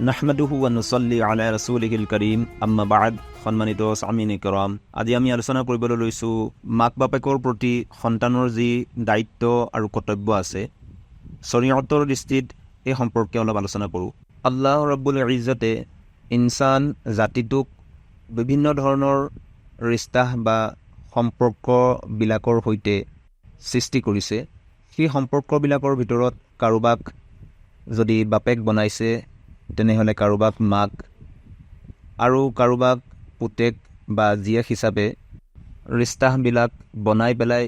নাহমাদুহু ওয়া নুছল্লি আলা ৰাছূলিহিল কাৰীম আম্মা বা'দ। সন্মানিত সামিন ইকৰাম, আজি আমি আলোচনা কৰিবলৈ লৈছোঁ মাক বাপেকৰ প্ৰতি সন্তানৰ যি দায়িত্ব আৰু কৰ্তব্য আছে, শৰীয়তৰ দৃষ্টিত এই সম্পৰ্কে অলপ আলোচনা কৰোঁ। আল্লাহ ৰাব্বুল ইজ্জতে ইনচান জাতিটোক বিভিন্ন ধৰণৰ ৰিষ্টা বা সম্পৰ্কবিলাকৰ সৈতে সৃষ্টি কৰিছে। সেই সম্পৰ্কবিলাকৰ ভিতৰত কাৰোবাক যদি বাপেক বনাইছে, তেনেহ'লে কাৰোবাক মাক আৰু কাৰোবাক পুতেক বা জীয়েক হিচাপে ৰিষ্টাবিলাক বনাই পেলাই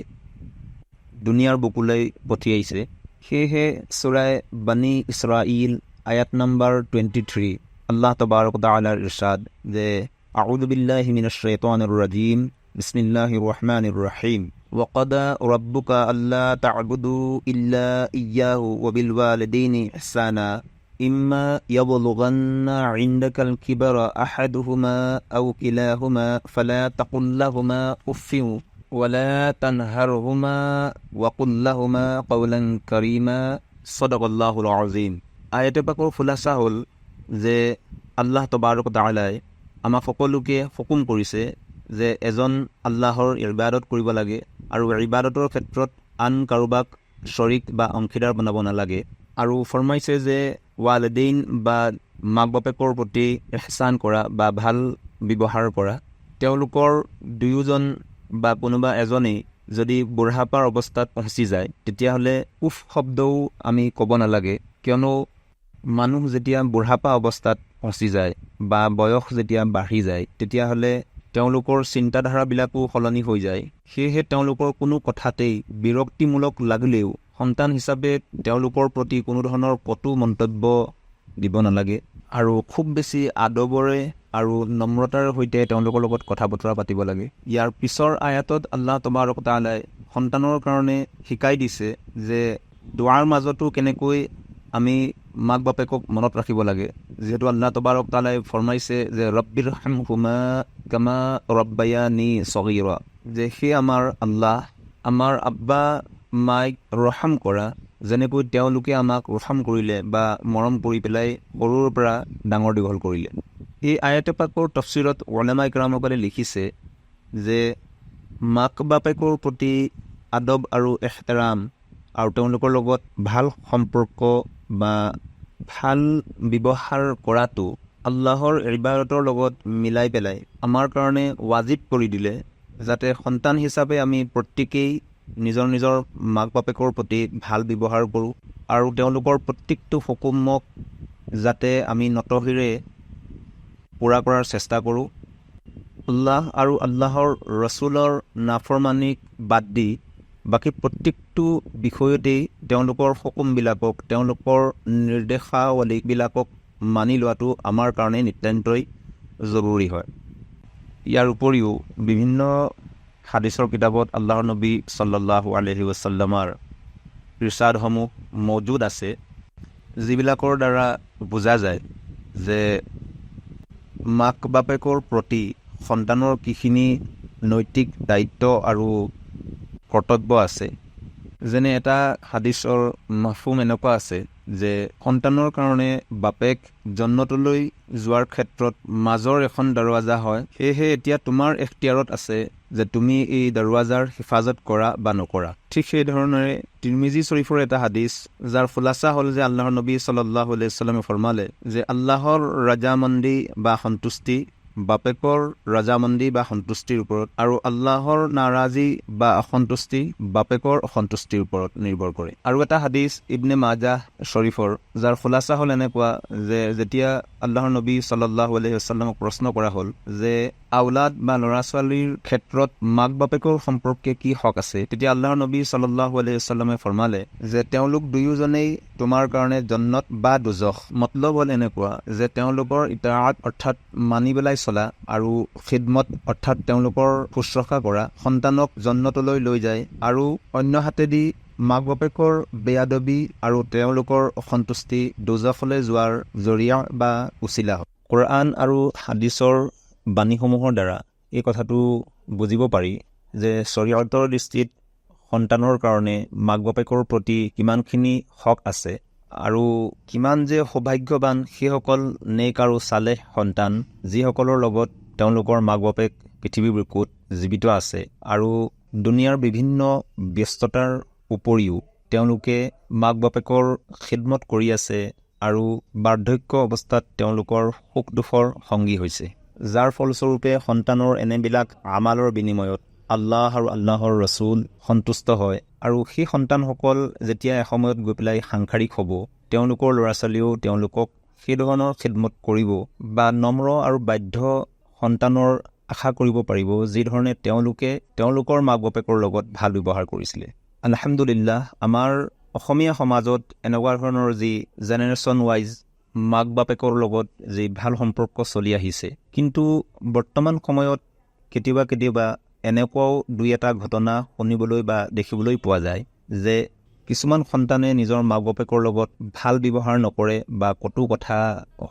দুনিয়াৰ বুকুলৈ পঠিয়াইছে। সেয়েহে সূৰাই বানী ইছৰাইল আয়াত নম্বৰ 23 আল্লাহ তবাৰক ও তাআলাৰ ইৰশাদ যে আউযু বিল্লাহি মিনাশ শাইতানিৰ ৰাজীম বিসমিল্লাহিৰ ৰহমানিৰ ৰহিম ওয়াকাদা রাব্বুকা আল্লা তা'বুদু ইল্লা ইয়্যাহু ওয়া বিল ওয়ালিদাইনি ইহসানা ইম্মা ইয়াবলুগান্না ইনদাকাল কিবারা আহাদুহুমা আও কিলাহুমা ফালা তাকুল লাহুমা উফফিন ওয়ালা তানহারহুমা ওয়াকুল লাহুমা কাওলান কারীমা সাদাকাল্লাহুল আযীম। আয়াতে পাকৰ খুলাসা হ'ল যে আল্লাহ তবাৰক ও তাআলাই আমাক সকলোকে হুকুম কৰিছে যে এজন আল্লাহৰ ইবাদত কৰিব লাগে আৰু ইবাদতৰ ক্ষেত্ৰত আন কাৰোবাক শৰীক বা অংশীদাৰ বনাব নালাগে। আৰু ফৰমাইছে যে ৱালিদাইন বা মাক বাপেকৰ প্ৰতি ইহসান কৰা বা ভাল ব্যৱহাৰ কৰা। তেওঁলোকৰ দুয়োজন বা কোনোবা এজনেই যদি বুঢ়াপাৰ অৱস্থাত পहुঁচি যায়, তেতিয়াহ'লে উফ শব্দও আমি ক'ব নালাগে, কিয়নো মানুহ যেতিয়া বুঢ়াপা অৱস্থাত পहुঁচি যায় বা বয়স যেতিয়া বাঢ়ি যায়, তেতিয়াহ'লে তেওঁলোকৰ চিন্তাধাৰাবিলাকো সলনি হৈ যায়। সেয়েহে তেওঁলোকৰ কোনো কথাতেই বিৰক্তিমূলক লাগিলেও সন্তান হিচাপে তেওঁলোকৰ প্ৰতি কোনো ধৰণৰ কটু মন্তব্য দিব নালাগে আৰু খুব বেছি আদবৰে আৰু নম্ৰতাৰ সৈতে তেওঁলোকৰ লগত কথা বতৰা পাতিব লাগে। ইয়াৰ পিছৰ আয়াতত আল্লাহ তবাৰক ও তাআলাই সন্তানৰ কাৰণে শিকাই দিছে যে দুৱাৰ মাজতো কেনেকৈ আমি মাক বাপেকক মনত ৰাখিব লাগে। যিহেতু আল্লাহ তবাৰক ও তাআলাই ফৰমাইছে যে ৰব্বিৰহামহুমা কামা ৰব্বায়ানি সগীৰা, যে সেই আমাৰ আল্লাহ, আমাৰ আব্বা মাইক ৰহম কৰা যেনেকৈ তেওঁলোকে আমাক ৰহম কৰিলে বা মৰম কৰি পেলাই সৰুৰ পৰা ডাঙৰ দীঘল কৰিলে। এই আয়াতে পাকৰ তফছিৰত উলামা ইকৰামসকলে লিখিছে যে মাক বাপেকৰ প্ৰতি আদব আৰু এহতেৰাম আৰু তেওঁলোকৰ লগত ভাল সম্পৰ্ক বা ভাল ব্যৱহাৰ কৰাটো আল্লাহৰ ইবাদতৰ লগত মিলাই পেলাই আমাৰ কাৰণে ৱাজিব কৰি দিলে, যাতে সন্তান হিচাপে আমি প্ৰত্যেকেই নিজৰ নিজৰ মাক বাপেকৰ প্ৰতি ভাল ব্যৱহাৰ কৰোঁ আৰু তেওঁলোকৰ প্ৰত্যেকটো হুকুমক যাতে আমি নতশিৰে পূৰা কৰাৰ চেষ্টা কৰোঁ। আল্লাহ আৰু আল্লাহৰ ৰচুলৰ নাফৰমানিক বাদ দি বাকী প্ৰত্যেকটো বিষয়তেই তেওঁলোকৰ হুকুমবিলাকক, তেওঁলোকৰ নিৰ্দেশাৱলীবিলাকক মানি লোৱাটো আমাৰ কাৰণে নিতান্তই জৰুৰী হয়। ইয়াৰ উপৰিও বিভিন্ন হাদিছৰ কিতাপত আল্লাহৰ নবী সাল্লাল্লাহু আলাইহি ওয়াসাল্লামৰ ইৰশাদসমূহ মজুদ আছে, যিবিলাকৰ দ্বাৰা বুজা যায় যে মাক বাপেকৰ প্ৰতি সন্তানৰ কিখিনি নৈতিক দায়িত্ব আৰু কৰ্তব্য আছে। যেনে এটা হাদিছৰ মাফহুম এনেকুৱা আছে যে সন্তানৰ কাৰণে বাপেক জন্নতলৈ যোৱাৰ ক্ষেত্ৰত মাজৰ এখন দৰৱাজা হয়, সেয়েহে এতিয়া তোমাৰ এখতিয়াৰত আছে যে তুমি এই দৰৱাজাৰ হিফাজত কৰা বা নকৰা। ঠিক সেই ধৰণেৰে তিৰমিজি শৰীফৰ এটা হাদিছ যাৰ খুলাসা হ'ল যে আল্লাহৰ নবী সাল্লাল্লাহু আলাইহি ওয়াসাল্লামে ফৰমালে যে আল্লাহৰ ৰাজামন্দি বা সন্তুষ্টি বাপেকৰ ৰাজামন্দি বা সন্তুষ্টিৰ ওপৰত আৰু আল্লাহৰ নাৰাজী বা অসন্তুষ্টি বাপেকৰ অসন্তুষ্টিৰ ওপৰত নিৰ্ভৰ কৰে। আৰু এটা হাদিছ ইবনে মাজাহ শৰীফৰ যাৰ খুলাসা হ'ল এনেকুৱা যে যেতিয়া আল্লাহৰ নবী সাল্লাল্লাহু আলাইহি ওয়াসাল্লামক প্ৰশ্ন কৰা হ'ল যে আউলাদ বা ল'ৰা ছোৱালীৰ ক্ষেত্ৰত মাক বাপেকৰ সম্পৰ্কে কি হক আছে, তেতিয়া আল্লাহৰ নবী সাল্লাল্লাহু আলাইহি ওয়াসাল্লামে ফৰমালে যে তেওঁলোক দুয়োজনেই তোমাৰ কাৰণে জন্নত বা দোজখ। মতলব হ'ল এনেকুৱা যে তেওঁলোকৰ ইতাআত অৰ্থাৎ মানি পেলাই চলা আৰু খিদমত অৰ্থাৎ তেওঁলোকৰ শুশ্ৰূষা কৰা সন্তানক জন্নতলৈ লৈ যায়, আৰু অন্য হাতেদি মাক বাপেকৰ বেয়াদবি আৰু তেওঁলোকৰ অসন্তুষ্টি দোজখলৈ যোৱাৰ জৰিয়া বা উচিলা হয়। কোৰআন আৰু হাদিছৰ বাণীসমূহৰ দ্বাৰা এই কথাটো বুজিব পাৰি যে শৰীয়তৰ দৃষ্টিত সন্তানৰ কাৰণে মাক বাপেকৰ প্ৰতি কিমানখিনি হক আছে আৰু কিমান যে সৌভাগ্যৱান সেইসকল নেক আৰু চালেহ সন্তান যিসকলৰ লগত তেওঁলোকৰ মাক বাপেক পৃথিৱীৰ বুকুত জীৱিত আছে আৰু দুনিয়াৰ বিভিন্ন ব্যস্ততাৰ উপৰিও তেওঁলোকে মাক বাপেকৰ খিদমত কৰি আছে আৰু বাৰ্ধক্য অৱস্থাত তেওঁলোকৰ সুখ দুখৰ সংগী হৈছে, যাৰ ফলস্বৰূপে সন্তানৰ এনেবিলাক আমালৰ বিনিময়ত আল্লাহ আৰু আল্লাহৰ ৰচুল সন্তুষ্ট হয় আৰু সেই সন্তানসকল যেতিয়া এসময়ত গৈ পেলাই সাংসাৰিক হ'ব, তেওঁলোকৰ ল'ৰা ছোৱালীয়েও তেওঁলোকক সেই ধৰণৰ খিদমত কৰিব বা নম্ৰ আৰু বাধ্য সন্তানৰ আশা কৰিব পাৰিব, যিধৰণে তেওঁলোকে তেওঁলোকৰ মাক বাপেকৰ লগত ভাল ব্যৱহাৰ কৰিছিলে। আলহামদুলিল্লাহ, আমাৰ অসমীয়া সমাজত এনেকুৱা ধৰণৰ যি জেনেৰেশ্যন ৱাইজ মাক বাপেকৰ লগত যি ভাল সম্পৰ্ক চলি আহিছে, কিন্তু বৰ্তমান সময়ত কেতিয়াবা এনেকুৱাও দুই এটা ঘটনা শুনিবলৈ বা দেখিবলৈ পোৱা যায় যে কিছুমান সন্তানে নিজৰ মাক বাপেকৰ লগত ভাল ব্যৱহাৰ নকৰে বা কটু কথা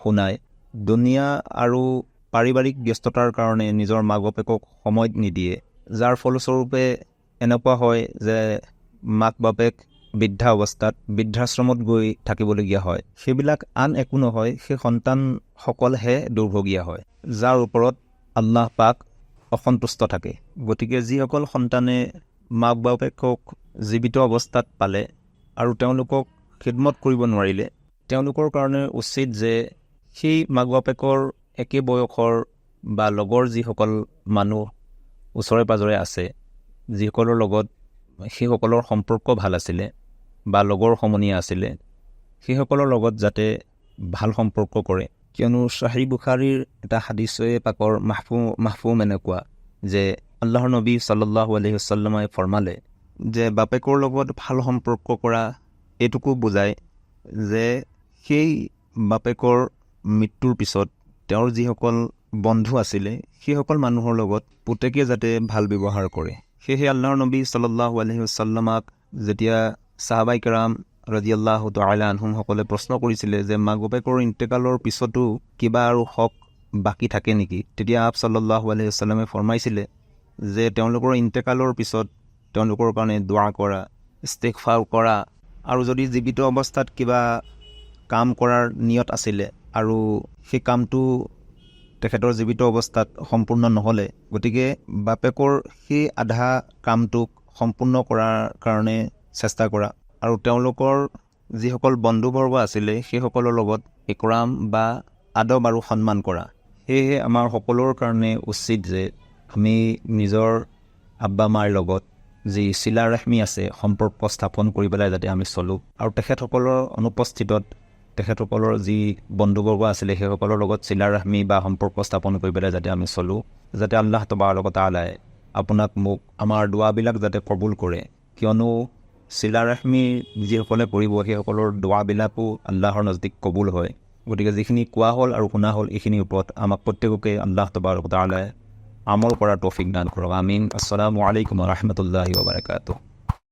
শুনায়, দুনিয়া আৰু পাৰিবাৰিক ব্যস্ততাৰ কাৰণে নিজৰ মাক বাপেকক সময় নিদিয়ে, যাৰ ফলস্বৰূপে এনেকুৱা হয় যে মাক বাপেক বৃদ্ধা অৱস্থাত বৃদ্ধাশ্ৰমত গৈ থাকিবলগীয়া হয়। সেইবিলাক আন একো নহয়, সেই সন্তানসকলহে দুৰ্ভগীয়া হয়, যাৰ ওপৰত আল্লাহ পাক অসন্তুষ্ট থাকে। গতিকে যিসকল সন্তানে মাক বাপেকক জীৱিত অৱস্থাত পালে আৰু তেওঁলোকক খিদমত কৰিব নোৱাৰিলে, তেওঁলোকৰ কাৰণে উচিত যে সেই মাক বাপেকৰ একে বয়সৰ বা লগৰ যিসকল মানুহ ওচৰে পাজৰে আছে, যিসকলৰ লগত সেইসকলৰ সম্পৰ্ক ভাল আছিলে বা লগৰ সমনীয়া আছিলে, সেইসকলৰ লগত যাতে ভাল সম্পৰ্ক কৰে। কিয়নো ছাহিহ বুখাৰীৰ এটা হাদিছে পাকৰ মাহফুম এনেকুৱা যে আল্লাহৰ নবী সাল্লাল্লাহু আলাইহি ওয়াসাল্লামে ফৰমালে যে বাপেকৰ লগত ভাল সম্পৰ্ক কৰা এইটোকো বুজায় যে সেই বাপেকৰ মৃত্যুৰ পিছত তেওঁৰ যিসকল বন্ধু আছিলে সেইসকল মানুহৰ লগত পুতেকে যাতে ভাল ব্যৱহাৰ কৰে। সেয়েহে আল্লাহৰ নবী সাল্লাল্লাহু আলাইহি ওয়াসাল্লামক যেতিয়া সাহাবাই কেৰাম ৰাদিয়াল্লাহু তাআলা আনহুম সকলে প্ৰশ্ন কৰিছিলে যে মাক বাপেকৰ ইন্তেকালৰ পিছতো কিবা আৰু হক বাকী থাকে নেকি, তেতিয়া আপ সাল্লাল্লাহু আলাইহি ওয়াসাল্লামে ফৰমাইছিলে যে তেওঁলোকৰ ইন্তেকালৰ পিছত তেওঁলোকৰ কাৰণে দোৱা কৰা, ইস্তিগফাৰ কৰা, আৰু যদি জীৱিত অৱস্থাত কিবা কাম কৰাৰ নিয়ত আছিলে আৰু সেই কামটো তেখেতৰ জীৱিত অৱস্থাত সম্পূৰ্ণ নহ'লে, গতিকে বাপেকৰ সেই আধা কামটোক সম্পূৰ্ণ কৰাৰ কাৰণে চেষ্টা কৰা আৰু তেওঁলোকৰ যিসকল বন্ধুবৰ্গ আছিলে সেইসকলৰ লগত ইকৰাম বা আদব আৰু সন্মান কৰা। সেয়েহে আমাৰ সকলোৰ কাৰণে উচিত যে আমি নিজৰ আব্বা মাৰ লগত যি চিলা ৰাহমি আছে সম্পৰ্ক স্থাপন কৰি পেলাই যাতে আমি চলোঁ আৰু তেখেতসকলৰ অনুপস্থিতত তেখেতসকলৰ যি বন্ধুবৰ্গ আছিলে সেইসকলৰ লগত চিলা ৰাহমি বা সম্পৰ্ক স্থাপন কৰি পেলাই যাতে আমি চলোঁ, যাতে আল্লাহ তাবাৰক ও তাআলাই আপোনাক মোক আমাৰ দোৱাবিলাক যাতে কবুল কৰে। কিয়নো চিলা ৰাহমি যিসকলে কৰিব সেইসকলৰ দোৱাবিলাকো আল্লাহৰ নজদিক কবুল হয়। গতিকে যিখিনি কোৱা হ'ল আৰু শুনা হ'ল এইখিনিৰ ওপৰত আমাক প্ৰত্যেককে আল্লাহ তাবাৰক ও তাআলাই আমল কৰাৰ তৌফিক দান কৰক। আমিন। আসসালামু আলাইকুম ওয়া ৰাহমাতুল্লাহি ওয়া বাৰাকাতুহু।